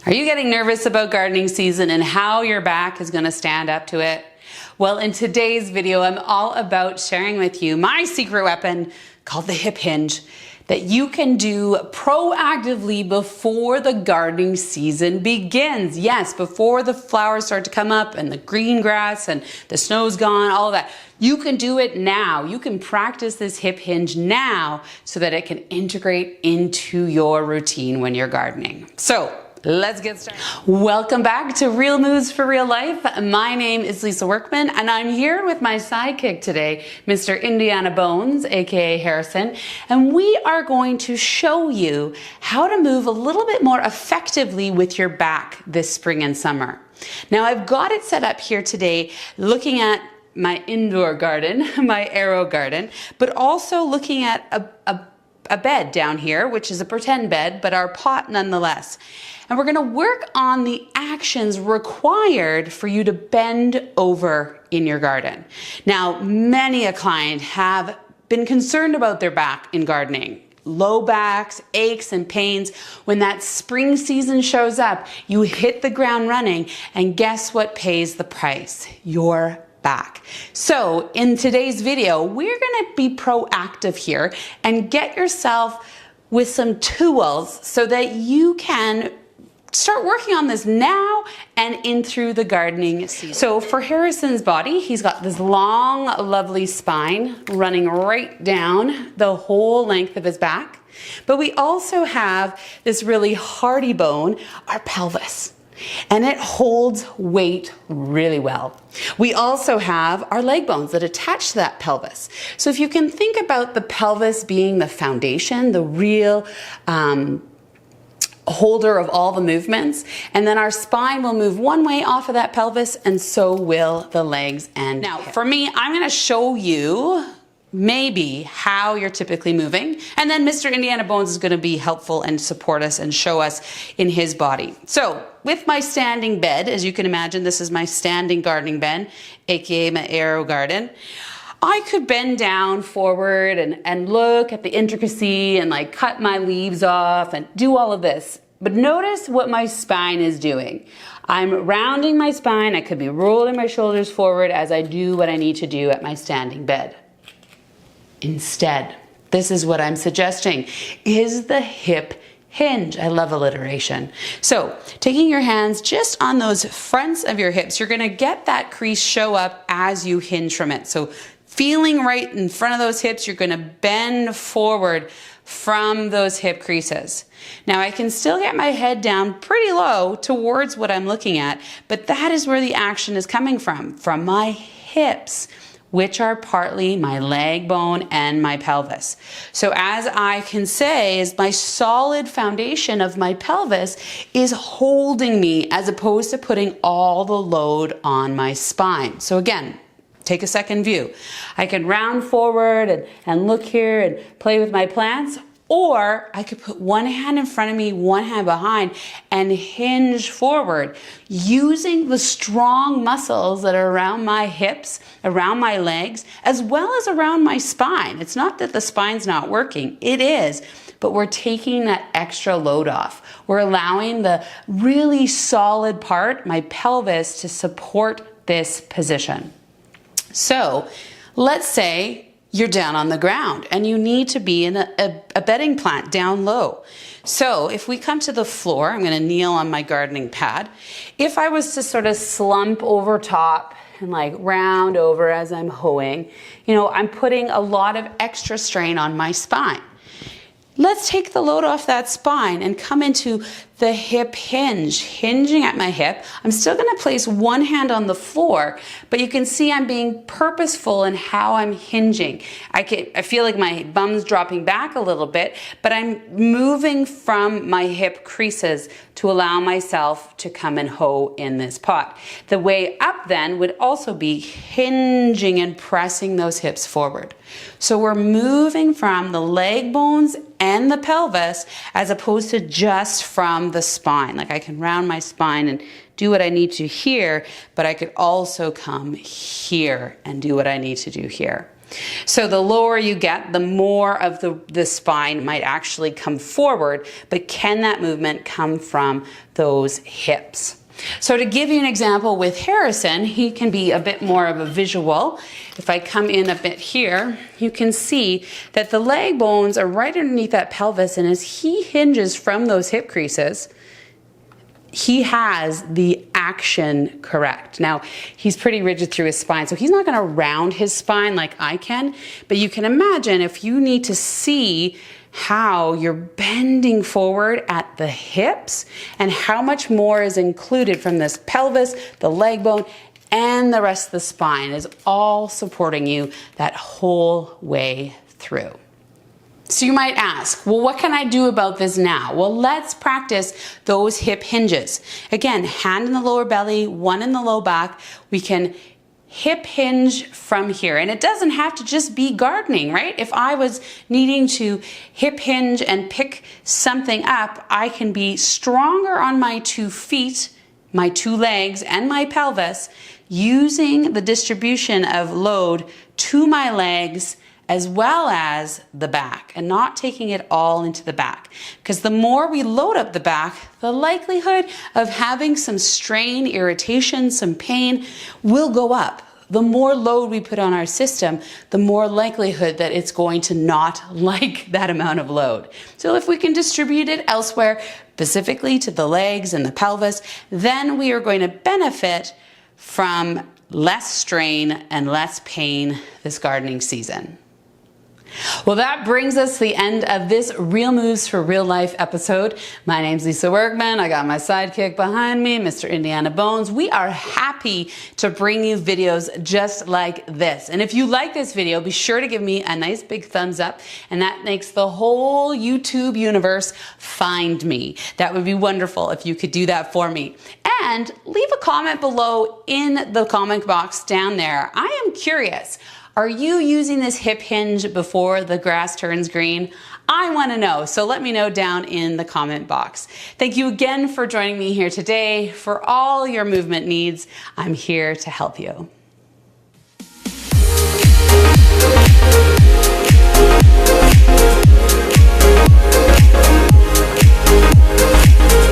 Are you getting nervous about gardening season and how your back is going to stand up to it? Well, in today's video, I'm all about sharing with you my secret weapon called the hip hinge that you can do proactively before the gardening season begins. Yes, before the flowers start to come up and the green grass and the snow's gone, all of that. You can do it now. You can practice this hip hinge now so that it can integrate into your routine when you're gardening. So, let's get started. Welcome back to Real Moves for Real Life. My name is Lisa Workman and I'm here with my sidekick today, Mr. Indiana Bones, aka Harrison, and we are going to show you how to move a little bit more effectively with your back this spring and summer. Now I've got it set up here today looking at my indoor garden, my arrow garden, but also looking at a bed down here, which is a pretend bed, but our pot nonetheless. And we're gonna work on the actions required for you to bend over in your garden. Now, many a client have been concerned about their back in gardening. Low backs, aches and pains. When that spring season shows up, you hit the ground running, and guess what pays the price? Your back. So in today's video, we're gonna be proactive here and get yourself with some tools so that you can start working on this now and in through the gardening season. So for Harrison's body, he's got this long, lovely spine running right down the whole length of his back. But we also have this really hardy bone, our pelvis. And it holds weight really well. We also have our leg bones that attach to that pelvis. So if you can think about the pelvis being the foundation, the real holder of all the movements, and then our spine will move one way off of that pelvis, and so will the legs and now for me, I'm going to show you maybe how you're typically moving, and then Mr. Indiana Bones is going to be helpful and support us and show us in his body. So with my standing bed, as you can imagine, this is my standing gardening bed, aka my arrow garden. I could bend down forward and look at the intricacy and like cut my leaves off and do all of this. But notice what my spine is doing. I'm rounding my spine. I could be rolling my shoulders forward as I do what I need to do at my standing bed. Instead, this is what I'm suggesting, is the hip hinge. I love alliteration. So taking your hands just on those fronts of your hips, you're gonna get that crease show up as you hinge from it. So feeling right in front of those hips, you're gonna bend forward from those hip creases. Now I can still get my head down pretty low towards what I'm looking at, but that is where the action is coming from my hips, which are partly my leg bone and my pelvis. So as I can say, is my solid foundation of my pelvis is holding me as opposed to putting all the load on my spine. So again, take a second view. I can round forward and look here and play with my plants, or I could put one hand in front of me, one hand behind, and hinge forward using the strong muscles that are around my hips, around my legs, as well as around my spine. It's not that the spine's not working, it is, but we're taking that extra load off. We're allowing the really solid part, my pelvis, to support this position. So let's say you're down on the ground and you need to be in a bedding plant down low. So if we come to the floor, I'm going to kneel on my gardening pad. If I was to sort of slump over top and like round over as I'm hoeing, I'm putting a lot of extra strain on my spine. Let's take the load off that spine and come into the hip hinge, hinging at my hip. I'm still gonna place one hand on the floor, but you can see I'm being purposeful in how I'm hinging. I feel like my bum's dropping back a little bit, but I'm moving from my hip creases to allow myself to come and hoe in this pot. The way up then would also be hinging and pressing those hips forward. So we're moving from the leg bones and the pelvis as opposed to just from from the spine. Like I can round my spine and do what I need to here, but I could also come here and do what I need to do here. So the lower you get, the more of the spine might actually come forward, but can that movement come from those hips? So to give you an example with Harrison, he can be a bit more of a visual. If I come in a bit here, you can see that the leg bones are right underneath that pelvis, and as he hinges from those hip creases, he has the action correct. Now, he's pretty rigid through his spine, so he's not going to round his spine like I can, but you can imagine if you need to see how you're bending forward at the hips and how much more is included from this pelvis, the leg bone, and the rest of the spine is all supporting you that whole way through. So you might ask, well, what can I do about this now? Well, let's practice those hip hinges. Again, hand in the lower belly, one in the low back. We can hip hinge from here. And it doesn't have to just be gardening, right? If I was needing to hip hinge and pick something up, I can be stronger on my 2 feet, my 2 legs, and my pelvis, using the distribution of load to my legs as well as the back, and not taking it all into the back. Because the more we load up the back, the likelihood of having some strain, irritation, some pain will go up. The more load we put on our system, the more likelihood that it's going to not like that amount of load. So if we can distribute it elsewhere, specifically to the legs and the pelvis, then we are going to benefit from less strain and less pain this gardening season. Well, that brings us to the end of this Real Moves for Real Life episode. My name's Lisa Workman. I got my sidekick behind me, Mr. Indiana Bones. We are happy to bring you videos just like this. And if you like this video, be sure to give me a nice big thumbs up, and that makes the whole YouTube universe find me. That would be wonderful if you could do that for me. And leave a comment below in the comment box down there. I am curious. Are you using this hip hinge before the grass turns green? I want to know, so let me know down in the comment box. Thank you again for joining me here today. For all your movement needs, I'm here to help you.